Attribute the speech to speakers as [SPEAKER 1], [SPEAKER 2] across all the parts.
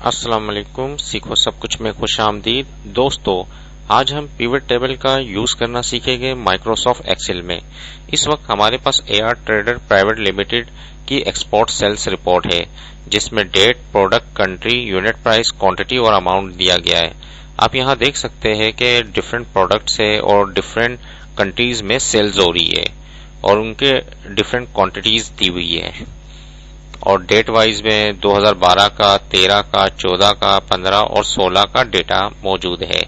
[SPEAKER 1] अस्सलाम वालेकुम। सीखो सब कुछ में खुशामदीद। दोस्तों, आज हम पिवट टेबल का यूज करना सीखेंगे माइक्रोसॉफ्ट एक्सेल में। इस वक्त हमारे पास एआर ट्रेडर प्राइवेट लिमिटेड की एक्सपोर्ट सेल्स रिपोर्ट है, जिसमें date, product, country, unit price, quantity और अमाउंट दिया गया है। आप यहाँ देख सकते हैं कि डिफरेंट प्रोडक्ट्स है और डिफरेंट कंट्रीज में सेल्स हो रही है और उनके डिफरेंट क्वांटिटीज दी हुई है और डेट वाइज में 2012 का, 13 का, 14 का, 15 और 16 का डेटा मौजूद है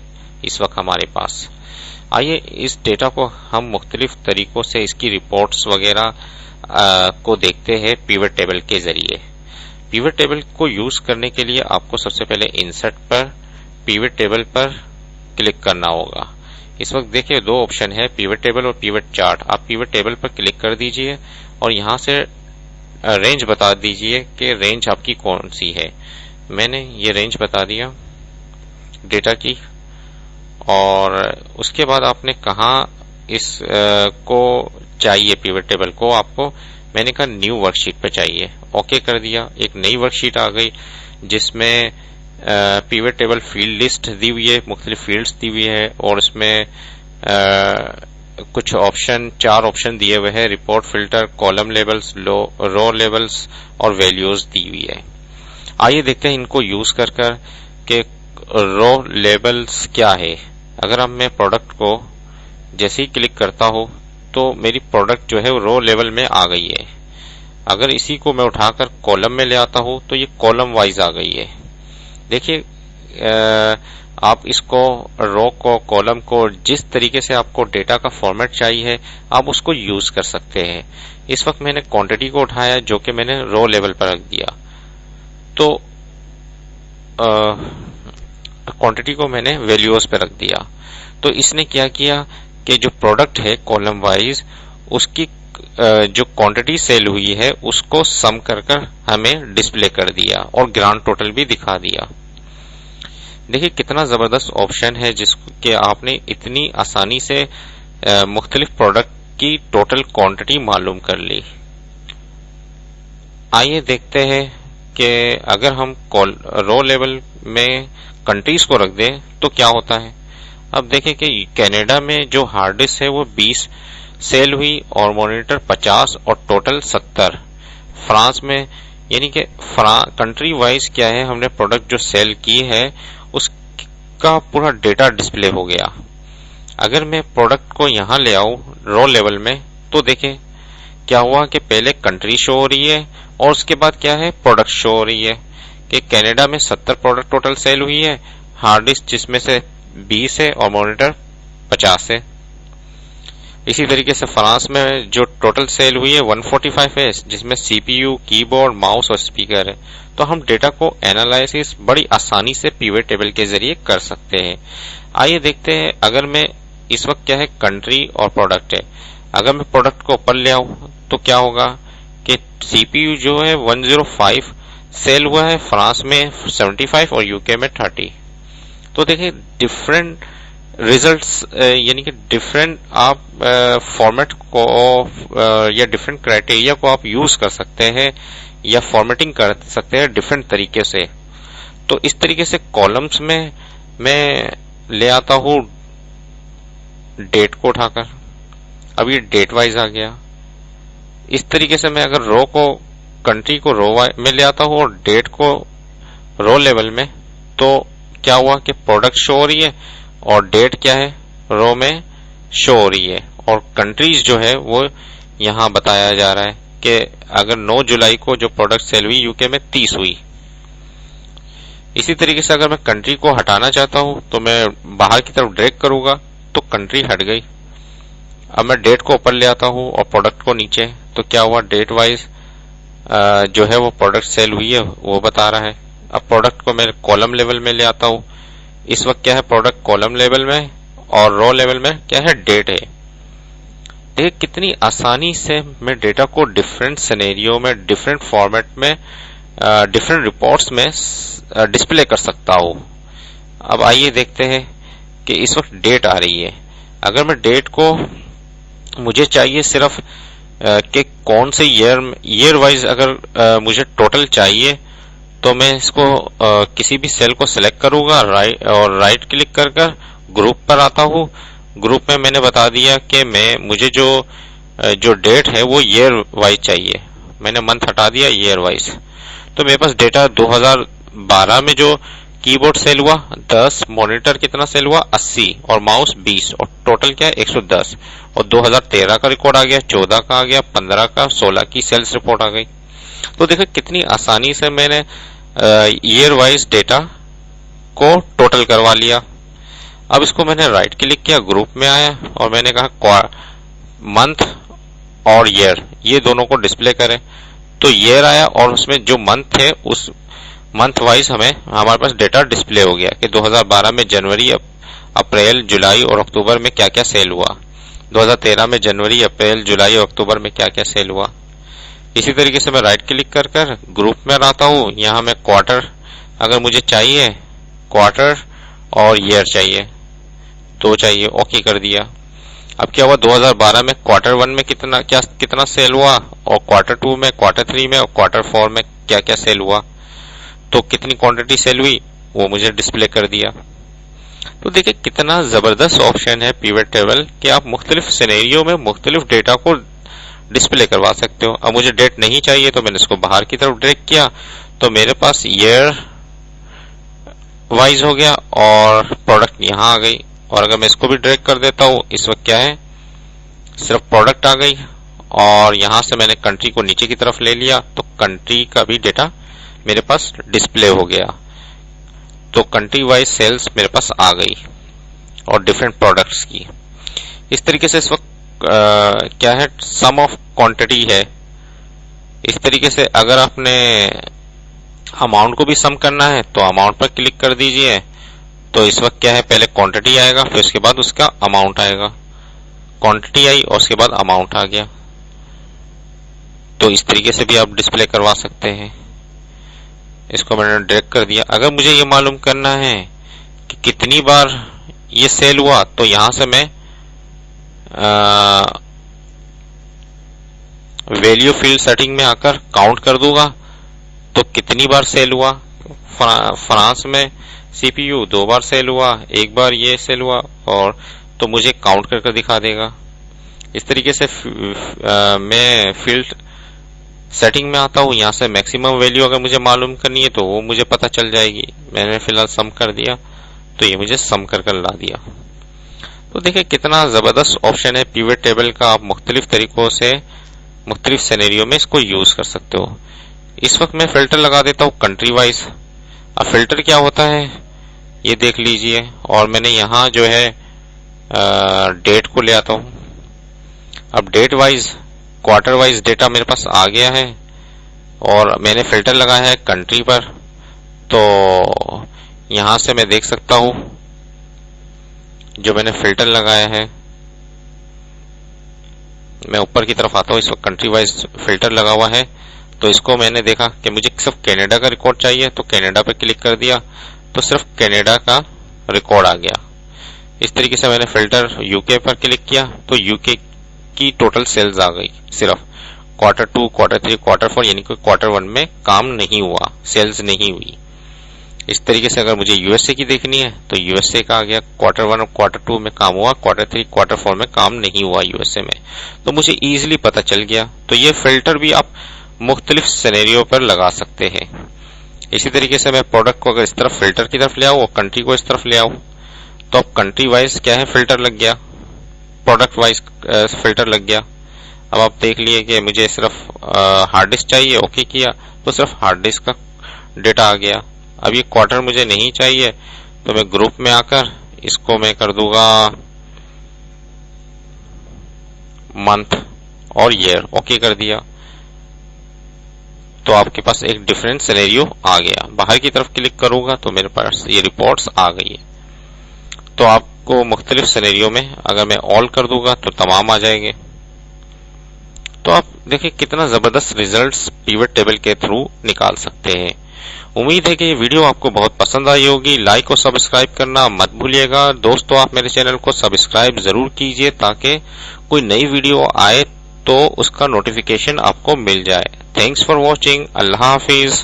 [SPEAKER 1] इस वक्त हमारे पास। आइए इस डेटा को हम मुख्तलिफ तरीकों से इसकी रिपोर्ट्स वगैरह को देखते हैं पिवट टेबल के जरिए। पिवट टेबल को यूज करने के लिए आपको सबसे पहले इंसर्ट पर पिवट टेबल पर क्लिक करना होगा। इस वक्त देखिए दो ऑप्शन है, पिवट टेबल और पिवट चार्ट। आप पिवट टेबल पर क्लिक कर दीजिए और यहाँ से रेंज बता दीजिए कि रेंज आपकी कौन सी है। मैंने ये रेंज बता दिया डेटा की और उसके बाद आपने कहा इस को चाहिए पिवट टेबल को। आपको मैंने कहा न्यू वर्कशीट पे चाहिए, ओके कर दिया। एक नई वर्कशीट आ गई जिसमें पिवट टेबल फील्ड लिस्ट दी हुई है, मुख्तलिफ फील्ड्स दी हुई है और इसमें कुछ ऑप्शन, 4 ऑप्शन दिए हुए हैं, रिपोर्ट फिल्टर, कॉलम लेबल्स, रो लेबल्स और वैल्यूज दी हुई है। आइए देखते हैं इनको यूज कर के रो लेबल्स क्या है। अगर अब मैं प्रोडक्ट को जैसे ही क्लिक करता हूं तो मेरी प्रोडक्ट जो है वो रो लेवल में आ गई है। अगर इसी को मैं उठाकर कॉलम में ले आता हूं तो ये कॉलम वाइज आ गई है। देखिए आप इसको रो को, कॉलम को, जिस तरीके से आपको डेटा का फॉर्मेट चाहिए आप उसको यूज कर सकते हैं। इस वक्त मैंने क्वांटिटी को उठाया जो कि मैंने रो लेवल पर रख दिया, तो क्वांटिटी को मैंने वैल्यूज पे रख दिया। तो इसने क्या किया कि जो प्रोडक्ट है कॉलम वाइज उसकी जो क्वांटिटी सेल हुई है उसको सम कर हमें डिस्प्ले कर दिया और ग्रांड टोटल भी दिखा दिया। देखिए कितना जबरदस्त ऑप्शन है जिसके आपने इतनी आसानी से मुख्तलिफ प्रोडक्ट की टोटल क्वांटिटी मालूम कर ली। आइए देखते हैं कि अगर हम रो लेवल में कंट्रीज को रख दें तो क्या होता है। अब देखें कि कनाडा में जो हार्ड डिस्क है वो 20 सेल हुई और मॉनिटर 50 और टोटल 70। फ्रांस में, यानी कि कंट्री वाइज क्या है, हमने प्रोडक्ट जो सेल की है उसका पूरा डेटा डिस्प्ले हो गया। अगर मैं प्रोडक्ट को यहां ले आऊं रो लेवल में तो देखें क्या हुआ कि पहले कंट्री शो हो रही है और उसके बाद क्या है, प्रोडक्ट शो हो रही है कि कनाडा में 70 प्रोडक्ट टोटल सेल हुई है, हार्ड डिस्क जिसमें से 20 है और मॉनिटर 50 है। इसी तरीके से फ्रांस में जो टोटल सेल हुई है 145 है, जिसमें सीपीयू, कीबोर्ड, माउस और स्पीकर है। तो हम डेटा को एनालिसिस बड़ी आसानी से पिवट टेबल के जरिए कर सकते हैं। आइए देखते हैं, अगर मैं इस वक्त क्या है कंट्री और प्रोडक्ट है, अगर मैं प्रोडक्ट को ऊपर ले आऊं तो क्या होगा कि सीपीयू जो है 105 सेल हुआ है, फ्रांस में 75 और यूके में 30। तो देखिए डिफरेंट रिजल्ट्स, यानी कि डिफरेंट आप फॉर्मेट को या डिफरेंट क्राइटेरिया को आप यूज कर सकते हैं या फॉर्मेटिंग कर सकते हैं डिफरेंट तरीके से। तो इस तरीके से कॉलम्स में मैं ले आता हूं डेट को उठाकर, अब ये डेट वाइज आ गया। इस तरीके से मैं अगर रो को, कंट्री को रो में ले आता हूं और डेट को रो लेवल में, तो क्या हुआ कि प्रोडक्ट शो हो रही है और डेट क्या है, रो में शो हो रही है और कंट्रीज जो है वो यहां बताया जा रहा है कि अगर 9 जुलाई को जो प्रोडक्ट सेल हुई यूके में 30 हुई। इसी तरीके से अगर मैं कंट्री को हटाना चाहता हूं तो मैं बाहर की तरफ ड्रैग करूंगा तो कंट्री हट गई। अब मैं डेट को ऊपर ले आता हूं और प्रोडक्ट को नीचे, तो क्या हुआ, डेट वाइज जो है वो प्रोडक्ट सेल हुई है वो बता रहा है। अब प्रोडक्ट को मैं कॉलम लेवल में ले आता हूं। इस वक्त क्या है, प्रोडक्ट कॉलम लेवल में और रो लेवल में क्या है, डेट है। देख कितनी आसानी से मैं डेटा को डिफरेंट सिनेरियो में, डिफरेंट फॉर्मेट में, डिफरेंट रिपोर्ट्स में डिस्प्ले कर सकता हूं। अब आइए देखते हैं कि इस वक्त डेट आ रही है। अगर मैं डेट को, मुझे चाहिए सिर्फ कि कौन से ईयर वाइज अगर मुझे टोटल चाहिए तो मैं इसको किसी भी सेल को सिलेक्ट करूंगा और राइट क्लिक कर कर ग्रुप पर आता हूँ। ग्रुप में मैंने बता दिया कि मुझे जो डेट है वो ईयर वाइज चाहिए। मैंने मंथ हटा दिया, ईयर वाइज। तो मेरे पास डेटा 2012 में जो कीबोर्ड सेल हुआ 10, मॉनिटर कितना सेल हुआ 80 और माउस 20 और टोटल क्या है 110। और 2013 का रिकॉर्ड आ गया, 14 का आ गया, 15 का, 16 की सेल्स रिपोर्ट आ गई। तो देखो कितनी आसानी से मैंने ईयर वाइज डेटा को टोटल करवा लिया। अब इसको मैंने राइट क्लिक किया, ग्रुप में आया और मैंने कहा मंथ और ईयर ये दोनों को डिस्प्ले करें। तो ईयर आया और उसमें जो मंथ थे उस मंथ वाइज हमारे पास डेटा डिस्प्ले हो गया कि 2012 में जनवरी, अप्रैल, जुलाई और अक्टूबर में क्या क्या सेल हुआ, 2013 में जनवरी, अप्रैल, जुलाई और अक्टूबर में क्या क्या सेल हुआ। इसी तरीके से मैं राइट क्लिक कर कर ग्रुप में आता हूँ। यहाँ मैं क्वार्टर अगर मुझे चाहिए, क्वार्टर और ईयर चाहिए, दो चाहिए, ओके कर दिया। अब क्या हुआ 2012 में क्वार्टर 1 में कितना सेल हुआ और क्वार्टर 2 में, क्वार्टर 3 में और क्वार्टर 4 में क्या क्या सेल हुआ, तो कितनी क्वांटिटी सेल हुई वो मुझे डिस्प्ले कर दिया। तो देखिए कितना जबरदस्त ऑप्शन है पिवट टेबल कि आप मुख्तलिफ सिनेरियो में मुख्तलिफ डेटा को डिस्प्ले करवा सकते हो। अब मुझे डेट नहीं चाहिए तो मैंने इसको बाहर की तरफ ड्रैग किया तो मेरे पास ईयर वाइज हो गया और प्रोडक्ट यहां आ गई। और अगर मैं इसको भी ड्रैग कर देता हूं, इस वक्त क्या है सिर्फ प्रोडक्ट आ गई और यहां से मैंने कंट्री को नीचे की तरफ ले लिया तो कंट्री का भी डेटा मेरे पास डिस्प्ले हो गया। तो कंट्री वाइज सेल्स मेरे पास आ गई और डिफरेंट प्रोडक्ट्स की। इस तरीके से इस वक्त क्या है सम ऑफ क्वांटिटी है। इस तरीके से अगर आपने अमाउंट को भी सम करना है तो अमाउंट पर क्लिक कर दीजिए। तो इस वक्त क्या है पहले क्वांटिटी आएगा, फिर उसके बाद उसका अमाउंट आएगा। क्वांटिटी आई और उसके बाद अमाउंट आ गया। तो इस तरीके से भी आप डिस्प्ले करवा सकते हैं। इसको मैंने ड्रैग कर दिया। अगर मुझे ये मालूम करना है कि कितनी बार ये सेल हुआ तो यहां से मैं वैल्यू फील्ड सेटिंग में आकर काउंट कर दूंगा तो कितनी बार सेल हुआ। फ्रांस में सीपीयू 2 बार सेल हुआ, 1 बार ये सेल हुआ और तो मुझे काउंट करके दिखा देगा। इस तरीके से मैं फील्ड सेटिंग में आता हूं, यहां से मैक्सिमम वैल्यू अगर मुझे मालूम करनी है तो वो मुझे पता चल जाएगी। मैंने फिलहाल सम कर दिया तो ये मुझे सम कर ला दिया। तो देखिए कितना जबरदस्त ऑप्शन है पिवट टेबल का। आप मुख्तलिफ तरीकों से मुख्तलिफ सिनेरियो में इसको यूज कर सकते हो। इस वक्त मैं फिल्टर लगा देता हूं कंट्री वाइज। अब फिल्टर क्या होता है ये देख लीजिए। और मैंने यहां जो है डेट को ले आता हूं। अब date wise, quarter wise data मेरे पास आ गया है और मैंने फिल्टर लगाया है कंट्री पर। तो यहां से मैं देख सकता हूं जो मैंने फिल्टर लगाया है, मैं ऊपर की तरफ आता हूं। इस वक्त कंट्री वाइज फिल्टर लगा हुआ है। तो इसको मैंने देखा कि मुझे सिर्फ कनाडा का रिकॉर्ड चाहिए तो कनाडा पर क्लिक कर दिया तो सिर्फ कनाडा का रिकॉर्ड आ गया। इस तरीके से मैंने फिल्टर यूके पर क्लिक किया तो यूके की टोटल सेल्स आ गई। सिर्फ क्वार्टर 2, क्वार्टर 3, क्वार्टर 4 यानी कि क्वार्टर 1 में काम नहीं हुआ, सेल्स नहीं हुई। इस तरीके से अगर मुझे यूएसए की देखनी है तो यूएसए का आ गया, क्वार्टर 1 और क्वार्टर 2 में काम हुआ, क्वार्टर 3, क्वार्टर 4 में काम नहीं हुआ यूएसए में। तो मुझे इजीली पता चल गया। तो ये फिल्टर भी आप मुख्तलिफ सिनेरियो पर लगा सकते हैं। इसी तरीके से मैं प्रोडक्ट को अगर इस तरफ फिल्टर की तरफ ले आऊं और कंट्री को इस तरफ ले आऊं तो अब कंट्री वाइज क्या है फिल्टर लग गया, प्रोडक्ट वाइज फिल्टर लग गया। अब आप देख लिए कि मुझे सिर्फ हार्ड डिस्क चाहिए, ओके किया तो सिर्फ हार्ड डिस्क का डेटा आ गया। अब ये क्वार्टर मुझे नहीं चाहिए तो मैं ग्रुप में आकर इसको मैं कर दूंगा मंथ और ईयर, ओके कर दिया। तो आपके पास एक डिफरेंट सिनेरियो आ गया। बाहर की तरफ क्लिक करूंगा तो मेरे पास ये रिपोर्ट्स आ गई है। तो आपको मुख्तलिफ सिनेरियो में अगर मैं ऑल कर दूंगा तो तमाम आ जाएंगे। तो आप देखिए कितना जबरदस्त रिजल्ट्स पिवट टेबल के थ्रू निकाल सकते हैं। उम्मीद है कि ये वीडियो आपको बहुत पसंद आई होगी। लाइक और सब्सक्राइब करना मत भूलिएगा। दोस्तों आप मेरे चैनल को सब्सक्राइब जरूर कीजिए ताकि कोई नई वीडियो आए तो उसका नोटिफिकेशन आपको मिल जाए। Thanks for watching. Allah Hafiz.